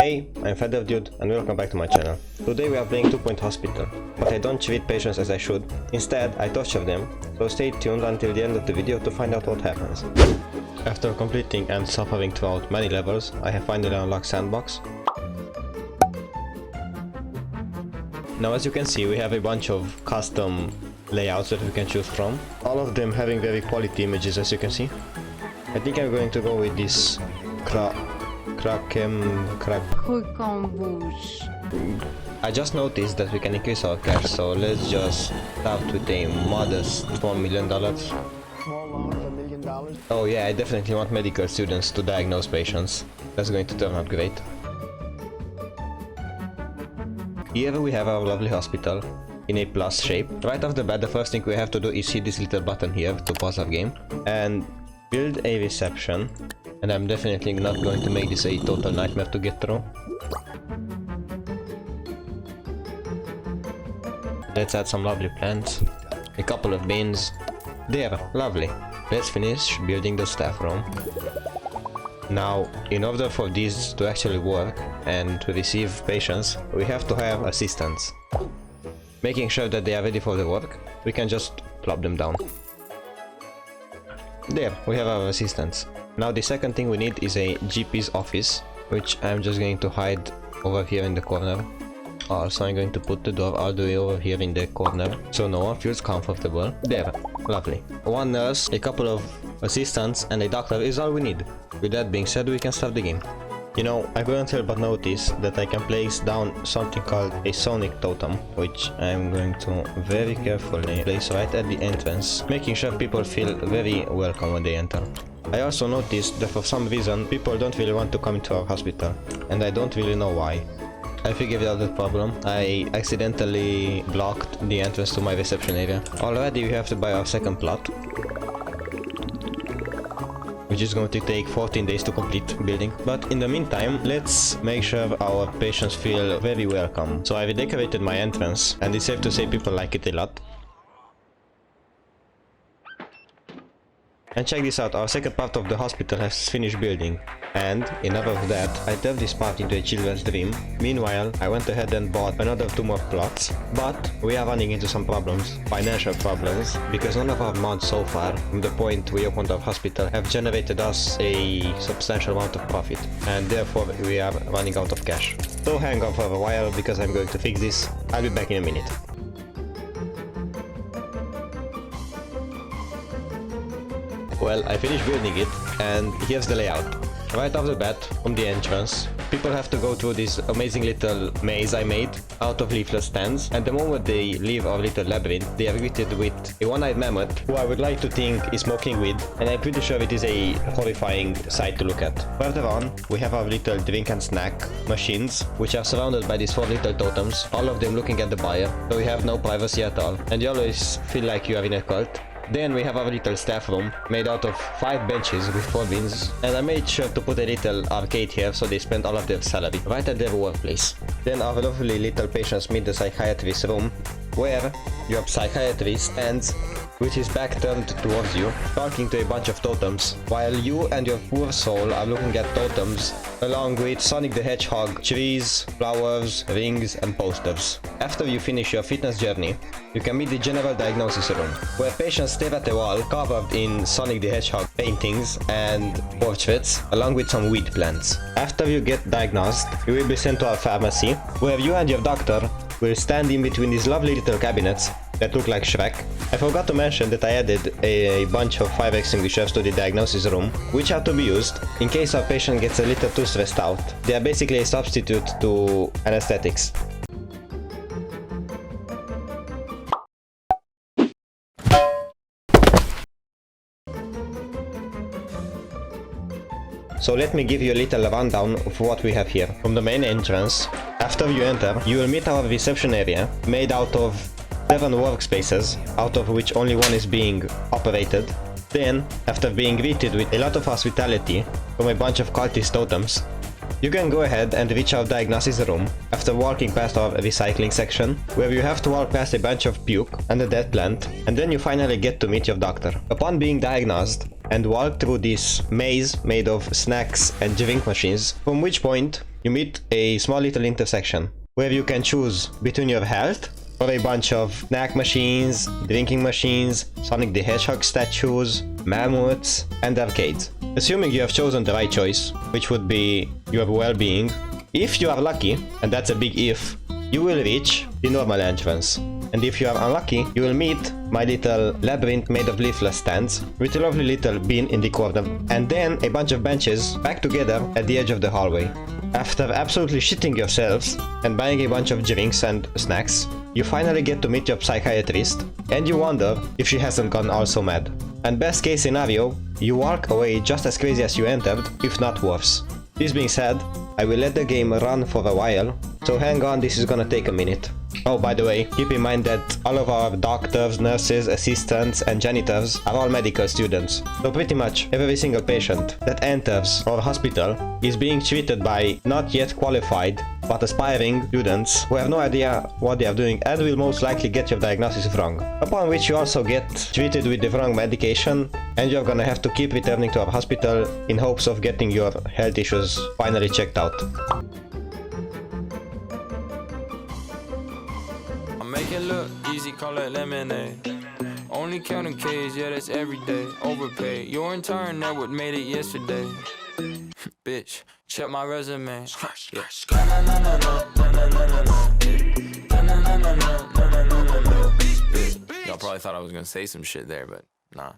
Hey, I'm Dude and welcome back to my channel. Today we are playing 2 Point Hospital, but I don't treat patients as I should. Instead, I torture them, so stay tuned until the end of the video to find out what happens. After completing and suffering throughout many levels, I have finally unlocked Sandbox. Now as you can see, we have a bunch of custom layouts that we can choose from, all of them having very quality images as you can see. I think I'm going to go with this I just noticed that we can increase our cash, so let's just start with a modest $1 million. Small loan of $1 million. Oh yeah, I definitely want medical students to diagnose patients. That's going to turn out great. Here we have our lovely hospital in a plus shape. Right off the bat, the first thing we have to do is hit this little button here to pause our game and build a reception. And I'm definitely not going to make this a total nightmare to get through. Let's add some lovely plants, a couple of bins. There, lovely. Let's finish building the staff room. Now, in order for these to actually work and to receive patients, we have to have assistants. Making sure that they are ready for the work, we can just plop them down. There, we have our assistants. Now the second thing we need is a GP's office, which I'm just going to hide over here in the corner. Also, I'm going to put the door all the way over here in the corner, so no one feels comfortable. There, lovely. One nurse, a couple of assistants, and a doctor is all we need. With that being said, we can start the game. You know, I couldn't help but notice that I can place down something called a sonic totem, which I'm going to very carefully place right at the entrance, making sure people feel very welcome when they enter. I also noticed that for some reason people don't really want to come into our hospital, and I don't really know why. I figured out the problem. I accidentally blocked the entrance to my reception area. Already we have to buy our second plot, which is going to take 14 days to complete building. But in the meantime, let's make sure our patients feel very welcome. So I redecorated my entrance, and it's safe to say people like it a lot. And check this out, our second part of the hospital has finished building. And, enough of that, I turned this part into a children's dream. Meanwhile, I went ahead and bought another 2 more plots. But we are running into some problems, financial problems, because none of our mods so far, from the point we opened our hospital, have generated us a substantial amount of profit. And therefore, we are running out of cash. So hang on for a while, because I'm going to fix this. I'll be back in a minute. Well, I finished building it, and here's the layout. Right off the bat, from the entrance, people have to go through this amazing little maze I made out of leaflet stands, and the moment they leave our little labyrinth, they are greeted with a one-eyed mammoth, who I would like to think is smoking weed, and I'm pretty sure it is a horrifying sight to look at. Further on, we have our little drink and snack machines, which are surrounded by these 4 little totems, all of them looking at the buyer, so we have no privacy at all, and you always feel like you are in a cult. Then we have our little staff room, made out of 5 benches with 4 bins, and I made sure to put a little arcade here so they spend all of their salary right at their workplace. Then our lovely little patients meet the psychiatrist room, where your psychiatrist stands with his back turned towards you, talking to a bunch of totems, while you and your poor soul are looking at totems, along with Sonic the Hedgehog, trees, flowers, rings, and posters. After you finish your fitness journey, you can meet the general diagnosis room, where patients stare at a wall covered in Sonic the Hedgehog paintings and portraits, along with some weed plants. After you get diagnosed, you will be sent to our pharmacy, where you and your doctor will stand in between these lovely little cabinets that look like Shrek. I forgot to mention that I added a bunch of fire extinguishers to the diagnosis room, which are to be used in case our patient gets a little too stressed out. They are basically a substitute to anesthetics. So let me give you a little rundown of what we have here. From the main entrance, after you enter, you will meet our reception area, made out of 7 workspaces, out of which only 1 is being operated. Then, after being greeted with a lot of hospitality from a bunch of cultist totems, You can go ahead and reach our diagnosis room after walking past our recycling section, where you have to walk past a bunch of puke and a dead plant, and then you finally get to meet your doctor. Upon being diagnosed and walk through this maze made of snacks and drink machines, from which point you meet a small little intersection where you can choose between your health or a bunch of snack machines, drinking machines, Sonic the Hedgehog statues, mammoths, and arcades. Assuming you have chosen the right choice, which would be your well-being, if you are lucky, and that's a big if, you will reach the normal entrance. And if you are unlucky, you will meet my little labyrinth made of leaflet stands with a lovely little bin in the corner, and then a bunch of benches packed together at the edge of the hallway. After absolutely shitting yourselves and buying a bunch of drinks and snacks, you finally get to meet your psychiatrist, and you wonder if she hasn't gone also mad. And best case scenario, you walk away just as crazy as you entered, if not worse. This being said, I will let the game run for a while, so hang on, this is gonna take a minute. Oh, by the way, keep in mind that all of our doctors, nurses, assistants, and janitors are all medical students. So pretty much every single patient that enters our hospital is being treated by not yet qualified but aspiring students who have no idea what they are doing and will most likely get your diagnosis wrong. Upon which you also get treated with the wrong medication, and you're gonna have to keep returning to our hospital in hopes of getting your health issues finally checked out. Make it look easy, call it lemonade. Only counting K's, yeah, that's every day. Overpaid. Your intern that would made it yesterday. Bitch, check my resume. Y'all probably thought I was gonna say some shit there, but nah.